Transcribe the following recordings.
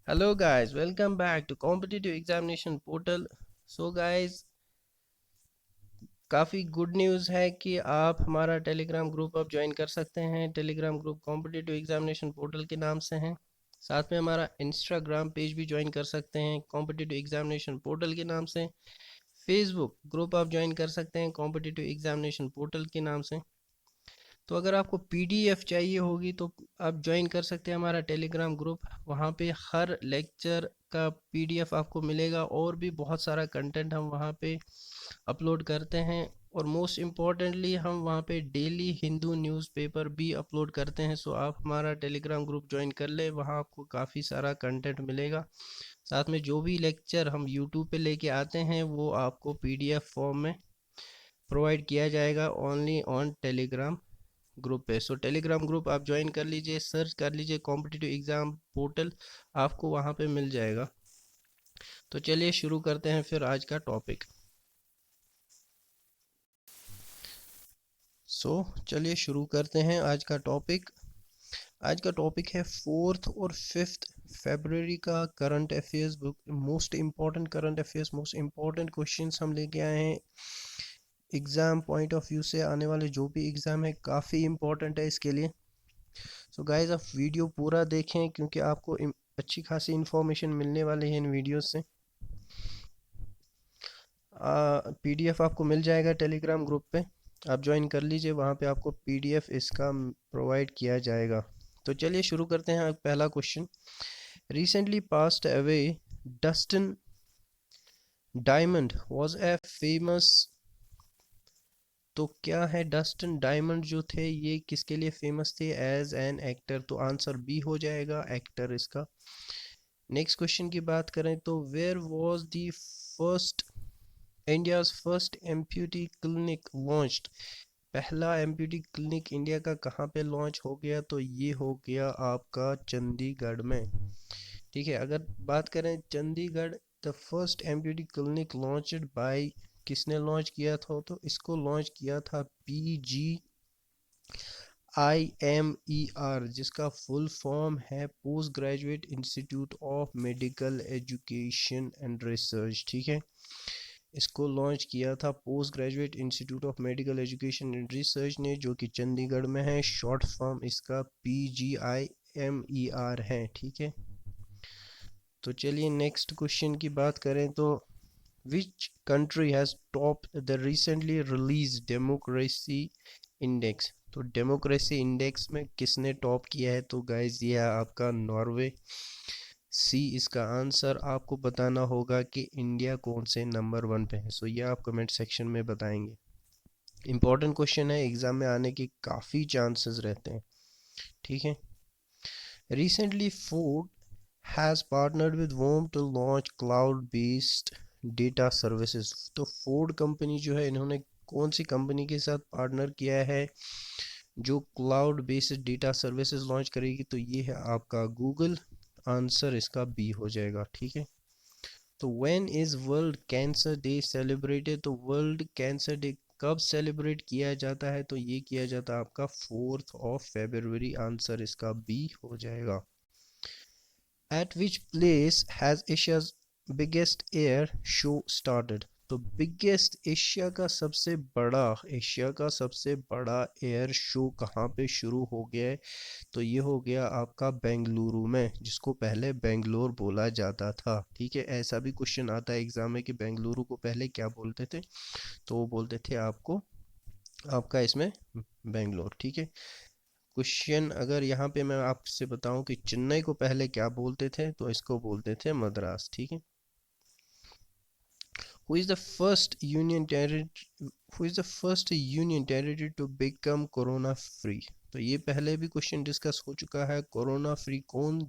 Hello guys, welcome back to competitive examination portal. So guys, काफ़ी good news है कि आप हमारा टेलीग्राम ग्रुप अब ज्वाइन कर सकते हैं। Telegram group competitive examination portal के नाम से हैं। साथ में हमारा इंस्टाग्राम पेज भी ज्वाइन कर सकते हैं कॉम्पिटिटिव एग्जामिनेशन पोर्टल के नाम से। फेसबुक ग्रुप आप ज्वाइन कर सकते हैं कॉम्पिटिटिव एग्जामिनेशन पोर्टल के नाम से। तो अगर आपको पीडीएफ चाहिए होगी तो आप ज्वाइन कर सकते हैं हमारा टेलीग्राम ग्रुप। वहाँ पे हर लेक्चर का पीडीएफ आपको मिलेगा और भी बहुत सारा कंटेंट हम वहाँ पे अपलोड करते हैं। और मोस्ट इम्पॉर्टेंटली हम वहाँ पे डेली हिंदू न्यूज़पेपर भी अपलोड करते हैं। सो आप हमारा टेलीग्राम ग्रुप ज्वाइन कर ले, वहाँ आपको काफ़ी सारा कंटेंट मिलेगा। साथ में जो भी लेक्चर हम यूट्यूब पे लेके आते हैं वो आपको पीडीएफ फॉर्म में प्रोवाइड किया जाएगा ओनली ऑन टेलीग्राम ग्रुप पे। सो टेलीग्राम ग्रुप आप ज्वाइन कर लीजिए, सर्च कर लीजिए कॉम्पिटिटिव एग्ज़ाम पोर्टल, आपको वहाँ पे मिल जाएगा। तो चलिए शुरू करते हैं फिर आज का टॉपिक। चलिए शुरू करते हैं आज का टॉपिक। आज का टॉपिक है 4th और 5th फरवरी का current affairs book. Most important current affairs, most important questions हम लेके आए हैं। एग्ज़ाम पॉइंट ऑफ व्यू से आने वाले जो भी एग्ज़ाम है काफ़ी इम्पॉर्टेंट है इसके लिए। सो गाइज आप वीडियो पूरा देखें क्योंकि आपको अच्छी खासी इंफॉर्मेशन मिलने वाली है इन वीडियोस से। पीडीएफ आपको मिल जाएगा टेलीग्राम ग्रुप पे, आप ज्वाइन कर लीजिए, वहाँ पे आपको पीडीएफ इसका प्रोवाइड किया जाएगा। तो चलिए शुरू करते हैं। पहला question, recently passed away Dustin diamond was a famous. तो क्या है, डस्टिन डायमंड जो थे ये किसके लिए फेमस थे? As an actor. तो आंसर बी हो जाएगा, एक्टर इसका। नेक्स्ट क्वेश्चन की बात करें तो where was the first India's first amputee clinic launched. पहला एम्प्यूटी क्लिनिक इंडिया का कहाँ पे लॉन्च हो गया? तो ये हो गया आपका चंडीगढ़ में। ठीक है, अगर बात करें Chandigarh, the first amputee clinic launched by, किसने लॉन्च किया था? तो इसको लॉन्च किया था PGIMER, जिसका फुल फॉर्म है post graduate institute of medical education and research. ठीक है, इसको लॉन्च किया था post graduate institute of medical education and research ने, जो कि चंडीगढ़ में है। शॉर्ट फॉर्म इसका PGIMER है। ठीक है, तो चलिए नेक्स्ट क्वेश्चन की बात करें तो which country has top the recently release democracy index. तो डेमोक्रेसी इंडेक्स में किसने टॉप किया है? तो गाइज ये है आपका नॉर्वे। सी इसका आंसर। आपको बताना होगा कि इंडिया कौन से नंबर 1 पे है। सो ये आप कमेंट सेक्शन में बताएंगे। इंपॉर्टेंट क्वेश्चन है, एग्जाम में आने के काफ़ी चांसेस रहते हैं। ठीक है, recently Ford has partnered with Wom to launch cloud based data services. तो फोर्ड कंपनी जो है, इन्होंने कौन सी कंपनी के साथ पार्टनर किया है जो cloud based data services launch करेगी? तो ये है आपका गूगल। आंसर इसका बी हो जाएगा। ठीक है, तो when is world cancer day celebrated? तो वर्ल्ड कैंसर डे कब सेलिब्रेट किया जाता है? तो ये किया जाता है आपका 4th ऑफ फरवरी। आंसर इसका बी हो जाएगा। At which place has Asia's biggest air show started? तो बिगेस्ट एशिया का सबसे बड़ा एयर शो कहाँ पे शुरू हो गया है? तो ये हो गया आपका बेंगलुरु में, जिसको पहले बेंगलोर बोला जाता था। ठीक है, ऐसा भी क्वेश्चन आता है एग्जाम में कि बेंगलुरु को पहले क्या बोलते थे? तो वो बोलते थे आपको, आपका इसमें बेंगलोर। ठीक है, क्वेश्चन अगर यहाँ पे मैं आपसे बताऊं कि चेन्नई को पहले क्या बोलते थे? तो इसको बोलते थे मद्रास। ठीक है, who is the first union territory who is the first union territory to become corona free? तो ये पहले भी क्वेश्चन डिस्कस हो चुका है। कोरोना फ्री कौन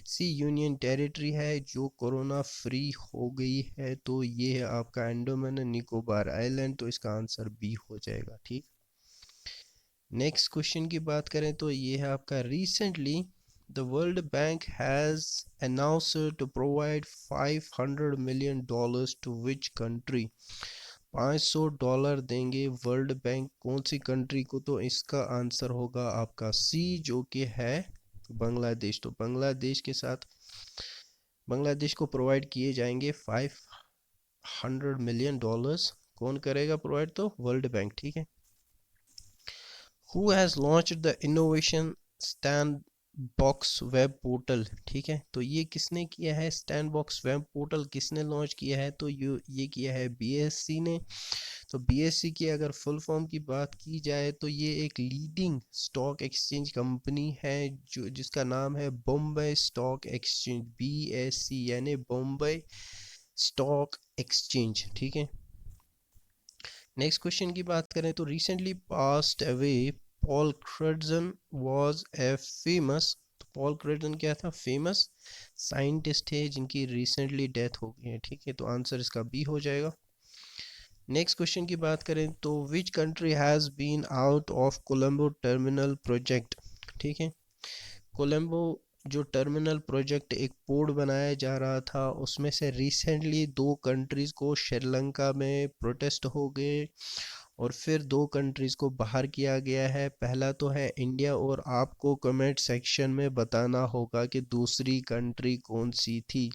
सी यूनियन टेरिटरी है जो कोरोना फ्री हो गई है? तो ये है आपका अंडमान एंड निकोबार आइलैंड। तो इसका आंसर बी हो जाएगा। ठीक, नेक्स्ट क्वेश्चन की बात करें तो ये है आपका recently the World Bank has announced to provide $500 million to which country? $500 देंगे वर्ल्ड बैंक कौन सी कंट्री को? तो इसका आंसर होगा आपका सी, जो कि है बांग्लादेश। तो बांग्लादेश के साथ बांग्लादेश को प्रोवाइड किए जाएंगे $500 million। कौन करेगा प्रोवाइड? तो वर्ल्ड बैंक, ठीक है। Who has launched the innovation Sandbox web portal? ठीक है, तो ये किसने किया है? Sandbox वेब पोर्टल किसने लॉन्च किया है? तो ये किया है बीएससी ने। तो बीएससी की अगर फुल फॉर्म की बात की जाए तो ये एक लीडिंग स्टॉक एक्सचेंज कंपनी है जो जिसका नाम है बॉम्बे स्टॉक एक्सचेंज, बीएससी यानी बॉम्बे स्टॉक एक्सचेंज, ठीक है। नेक्स्ट क्वेश्चन की बात करें तो recently passed away Paul Creden was a famous. तो पॉल क्रेडन क्या था? फेमस साइंटिस्ट है जिनकी रिसेंटली डेथ हो गई है, ठीक है। तो आंसर इसका बी हो जाएगा। नेक्स्ट क्वेश्चन की बात करें तो which country has been out of Colombo terminal project? ठीक है, कोलंबो जो टर्मिनल प्रोजेक्ट एक पोर्ट बनाया जा रहा था उसमें से रिसेंटली दो कंट्रीज़ को श्रीलंका में प्रोटेस्ट हो गए और फिर दो कंट्रीज़ को बाहर किया गया है। पहला तो है इंडिया और आपको कमेंट सेक्शन में बताना होगा कि दूसरी कंट्री कौन सी थी,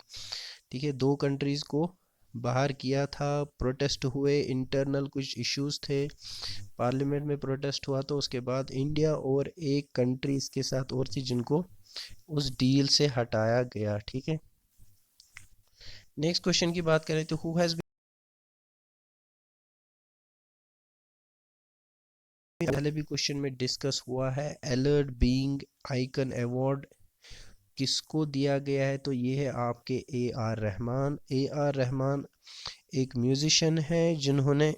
ठीक है। दो कंट्रीज़ को बाहर किया था, प्रोटेस्ट हुए, इंटरनल कुछ इश्यूज थे, पार्लियामेंट में प्रोटेस्ट हुआ, तो उसके बाद इंडिया और एक कंट्री इसके साथ और थी जिनको उस डील से हटाया गया, ठीक है। नेक्स्ट क्वेश्चन की बात करें तो हु हैज पहले भी क्वेश्चन में डिस्कस हुआ है, अलर्ट बीइंग आइकन अवार्ड किसको दिया गया है? तो ये है आपके A R Rahman. A R Rahman एक म्यूजिशियन है जिन्होंने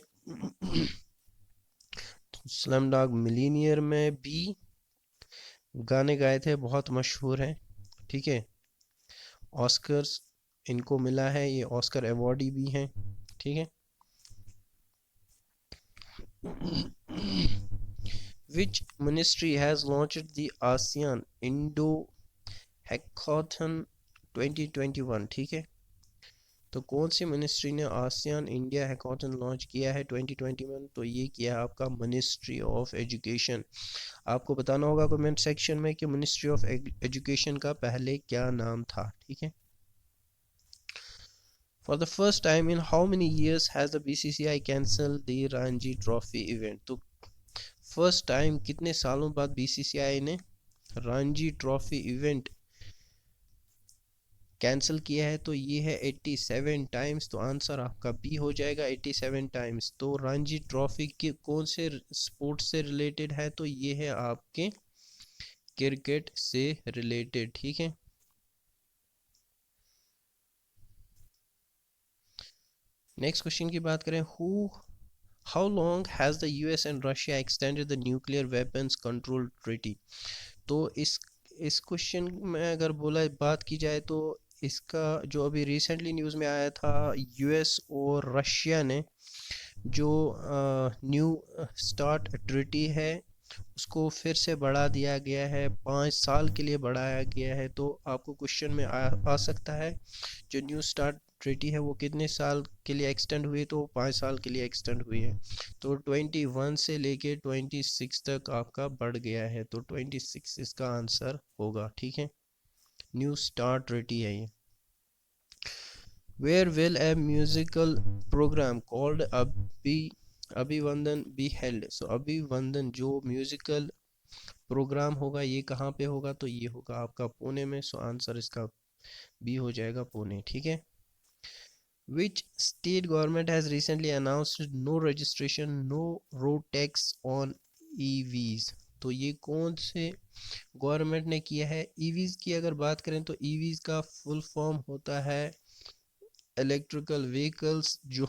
स्लम डॉग मिलीनियर में भी गाने गाए थे, बहुत मशहूर हैं, ठीक है। ऑस्कर्स इनको मिला है, ये ऑस्कर अवॉर्डी भी हैं, ठीक है। Which ministry has launched the ASEAN Indo Hackathon 2021? ठीक है, तो कौन सी मिनिस्ट्री ने आसियान इंडिया हैकाथन लॉन्च किया है 2021? तो ये किया है आपका मिनिस्ट्री ऑफ एजुकेशन। आपको बताना होगा कमेंट सेक्शन में कि मिनिस्ट्री ऑफ एजुकेशन का पहले क्या नाम था, ठीक है। For the first time in how many years has the BCCI cancelled the Ranji Trophy event? तो फर्स्ट टाइम कितने सालों बाद बीसीसीआई ने रणजी ट्रॉफी इवेंट कैंसिल किया है? तो ये है 87 टाइम्स। तो आंसर आपका बी हो जाएगा, 87 टाइम्स। तो रणजी ट्रॉफी के कौन से स्पोर्ट से रिलेटेड है? तो ये है आपके क्रिकेट से रिलेटेड, ठीक है। नेक्स्ट क्वेश्चन की बात करें, how long has the US and Russia extended the nuclear weapons control treaty? तो इस क्वेश्चन में अगर बात की जाए तो इसका जो अभी रिसेंटली न्यूज़ में आया था, यूएस और रशिया ने जो न्यू स्टार्ट ट्रीटी है उसको फिर से बढ़ा दिया गया है, 5 साल के लिए बढ़ाया गया है। तो आपको क्वेश्चन में आ सकता है जो न्यू स्टार्ट ट्रीटी है वो कितने साल के लिए एक्सटेंड हुई? तो 5 साल के लिए एक्सटेंड हुई है। तो 21 से लेके 26 तक आपका बढ़ गया है, तो 26 इसका आंसर होगा, ठीक है। न्यू स्टार्ट ट्रीटी है ये। Where will a musical programme called Abhivandan be held? So Abhivandan जो म्यूजिकल प्रोग्राम होगा ये कहाँ पे होगा? तो ये होगा आपका पुणे में। सो आंसर इसका बी हो जाएगा, पुणे, ठीक है। Which state government has recently announced no registration, no road tax on EVs? तो ये कौन से गवर्नमेंट ने किया है? ईवीज की अगर बात करें तो ईवीज का फुल फॉर्म होता है इलेक्ट्रिकल व्हीकल्स। जो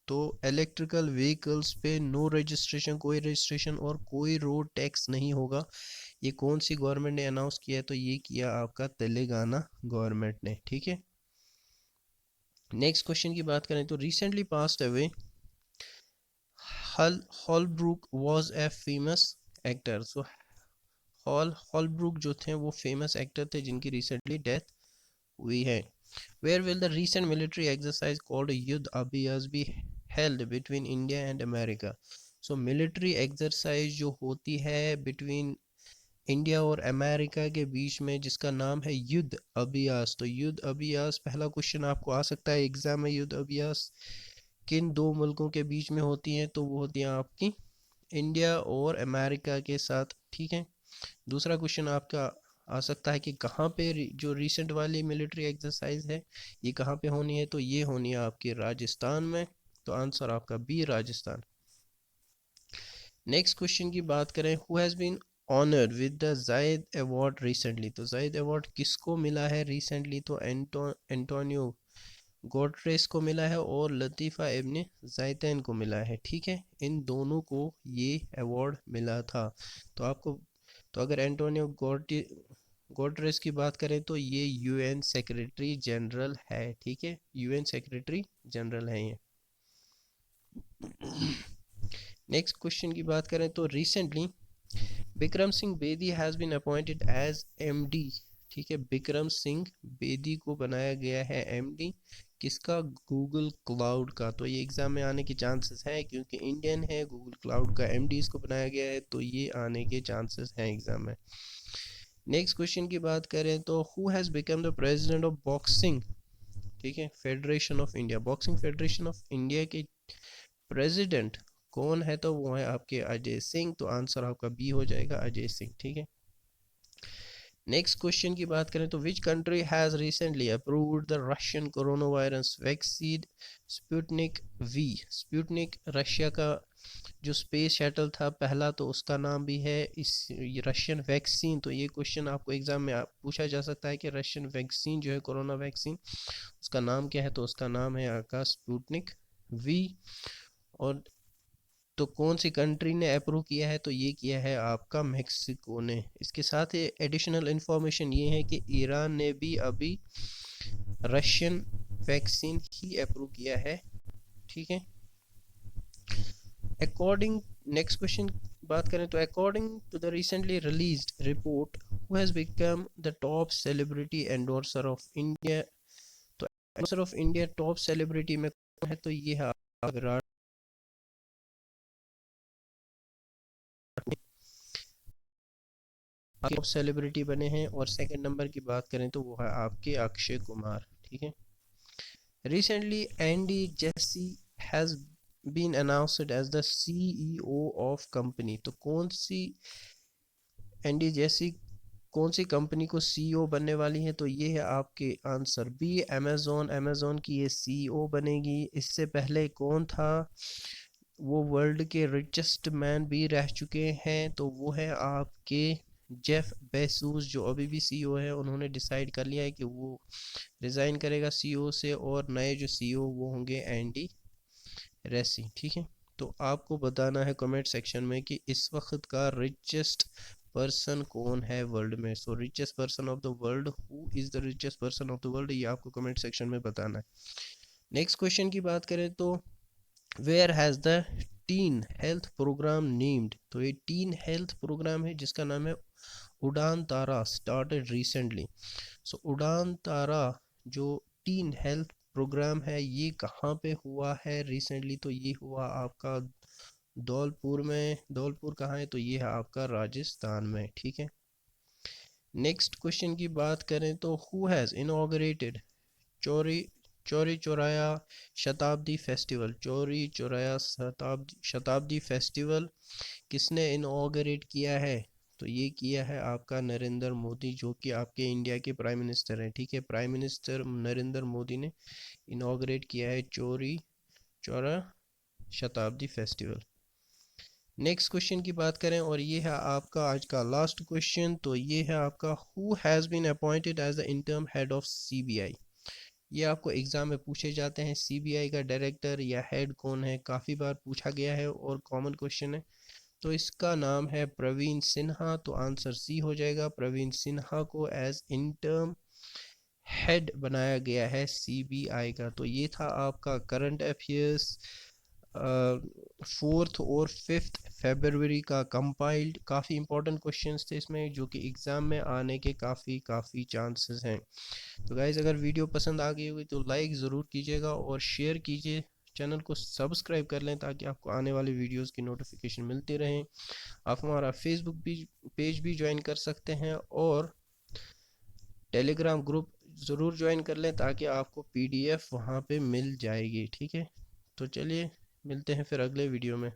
तो इलेक्ट्रिकल व्हीकल्स पे नो रजिस्ट्रेशन, कोई रजिस्ट्रेशन और कोई रोड टैक्स नहीं होगा। ये कौन सी गवर्नमेंट ने अनाउंस किया है? तो ये किया आपका तेलंगाना गवर्नमेंट ने, ठीक है। नेक्स्ट क्वेश्चन की बात करें तो recently passed away Holbrook was a famous actor. So Holbrook जो थे वो फेमस एक्टर थे जिनकी रिसेंटली डेथ हुई है। Where will the recent military exercise called Yudh Abhyas be held between India and America? So military exercise जो होती है बिटवीन इंडिया और अमेरिका के बीच में, जिसका नाम है युद्ध अभ्यास। तो युद्ध अभ्यास, पहला क्वेश्चन आपको आ सकता है एग्जाम में, युद्ध अभ्यास किन दो मुल्कों के बीच में होती हैं? तो वो होती हैं आपकी इंडिया और अमेरिका के साथ, ठीक है। दूसरा क्वेश्चन आपका आ सकता है कि कहाँ पे जो रिसेंट वाली मिलिट्री एक्सरसाइज है ये कहाँ पे होनी है? तो ये होनी है आपकी राजस्थान में। तो आंसर आपका बी, राजस्थान। नेक्स्ट क्वेश्चन की बात करें, who has been honoured with the Zayed award recently? तो जायद अवार्ड किसको मिला है रिसेंटली? तो एंटोनियो गोटरेस को मिला है और लतीफ़ा इब्न ज़ैतैन को मिला है, ठीक है। इन दोनों को ये अवार्ड मिला था। तो आपको, तो अगर एंटोनियो गोटरेस की बात करें तो ये यूएन सेक्रेटरी जनरल है, ठीक है, यूएन सेक्रेटरी जनरल है ये। नेक्स्ट क्वेश्चन की बात करें तो recently Bikram Singh Bedi has been appointed as MD, ठीक है, बिक्रम सिंह बेदी को बनाया गया है एमडी किसका? गूगल क्लाउड का। तो ये एग्जाम में आने के चांसेस हैं क्योंकि इंडियन है, गूगल क्लाउड का एमडी इसको बनाया गया है, तो ये आने के चांसेस हैं एग्जाम में। नेक्स्ट क्वेश्चन की बात करें तो who has become the president of boxing, ठीक है, federation of India, boxing federation of India के प्रेसिडेंट कौन है? तो वो है आपके अजय सिंह। तो आंसर आपका बी हो जाएगा, अजय सिंह, ठीक है। नेक्स्ट क्वेश्चन की बात करें तो which country has recently approved the Russian corona virus vaccine Sputnik V? Sputnik Russia का जो स्पेस शटल था पहला, तो उसका नाम भी है इस रशियन वैक्सीन। तो ये क्वेश्चन आपको एग्जाम में पूछा जा सकता है कि रशियन वैक्सीन जो है कोरोना वैक्सीन, उसका नाम क्या है? तो उसका नाम है आपका स्पुतनिक वी। और तो कौन सी कंट्री ने अप्रूव किया है? तो ये किया है आपका मेक्सिको ने। इसके साथ ही एडिशनल इंफॉर्मेशन ये है कि ईरान ने भी अभी रशियन वैक्सीन ही अप्रूव किया है, ठीक है। अकॉर्डिंग, नेक्स्ट क्वेश्चन बात करें तो according to the recently released report who has become the top celebrity endorser of India? तो endorser of India top celebrity में कौन है? तो ये है विराट टॉप सेलिब्रिटी बने हैं। और सेकंड नंबर की बात करें तो वो है आपके अक्षय कुमार, ठीक है। Recently Andy Jassy has been announced as the CEO of company. तो कौन सी एंडी जेसी कौन सी कंपनी को सीईओ बनने वाली है? तो ये है आपके आंसर बी, अमेजोन। अमेजोन की ये सीईओ बनेगी। इससे पहले कौन था? वो वर्ल्ड के रिचेस्ट मैन भी रह चुके हैं, तो वो है आपके जेफ बेसूस, जो अभी भी सीईओ है। उन्होंने डिसाइड कर लिया है कि वो रिज़ाइन करेगा सीईओ से, और नए जो सीईओ वो होंगे एंडी रेसी, ठीक है। तो आपको बताना है कमेंट सेक्शन में कि इस वक्त का रिचेस्ट पर्सन कौन है वर्ल्ड में। So richest person of the world, who is the richest person of the world, ये आपको कमेंट सेक्शन में बताना है। नेक्स्ट क्वेश्चन की बात करें तो where has the teen health programme named? तो ये टीन हेल्थ प्रोग्राम है जिसका नाम है उड़ान तारा, स्टार्टेड रिसेंटली। सो उड़ान तारा जो टीन हेल्थ प्रोग्राम है ये कहाँ पे हुआ है रिसेंटली? तो ये हुआ आपका धौलपुर में। धौलपुर कहाँ है? तो ये है आपका राजस्थान में, ठीक है। नेक्स्ट क्वेश्चन की बात करें तो who has inaugurated Chauri Chauri चौराया शताब्दी फेस्टिवल? चौरी चौराया शताब्दी फेस्टिवल किसने इनॉग्रेट किया है? तो ये किया है आपका नरेंद्र मोदी, जो कि आपके इंडिया के प्राइम मिनिस्टर हैं, ठीक है। प्राइम मिनिस्टर नरेंद्र मोदी ने इनॉग्रेट किया है चौरी चौरा शताब्दी फेस्टिवल। नेक्स्ट क्वेश्चन की बात करें और ये है आपका आज का लास्ट क्वेश्चन। तो ये है आपका who has been appointed as the interim head of CBI? ये आपको एग्जाम में पूछे जाते हैं, सीबीआई का डायरेक्टर या हेड कौन है, काफ़ी बार पूछा गया है और कॉमन क्वेश्चन है। तो इसका नाम है प्रवीण सिन्हा। तो आंसर सी हो जाएगा, प्रवीण सिन्हा को एज इंटर्म हेड बनाया गया है सीबीआई का। तो ये था आपका करंट अफेयर्स 4 और 5 फरवरी का कंपाइल्ड। काफ़ी इंपॉर्टेंट क्वेश्चंस थे इसमें जो कि एग्ज़ाम में आने के काफ़ी चांसेस हैं। तो गाइज़ अगर वीडियो पसंद आ गई होगी तो लाइक ज़रूर कीजिएगा और शेयर कीजिए चैनल को सब्सक्राइब कर लें ताकि आपको आने वाली वीडियोस की नोटिफिकेशन मिलती रहें। आप हमारा फेसबुक पेज भी ज्वाइन कर सकते हैं और टेलीग्राम ग्रुप ज़रूर ज्वाइन कर लें ताकि आपको पीडीएफ वहाँ पे मिल जाएगी। ठीक है, तो चलिए मिलते हैं फिर अगले वीडियो में।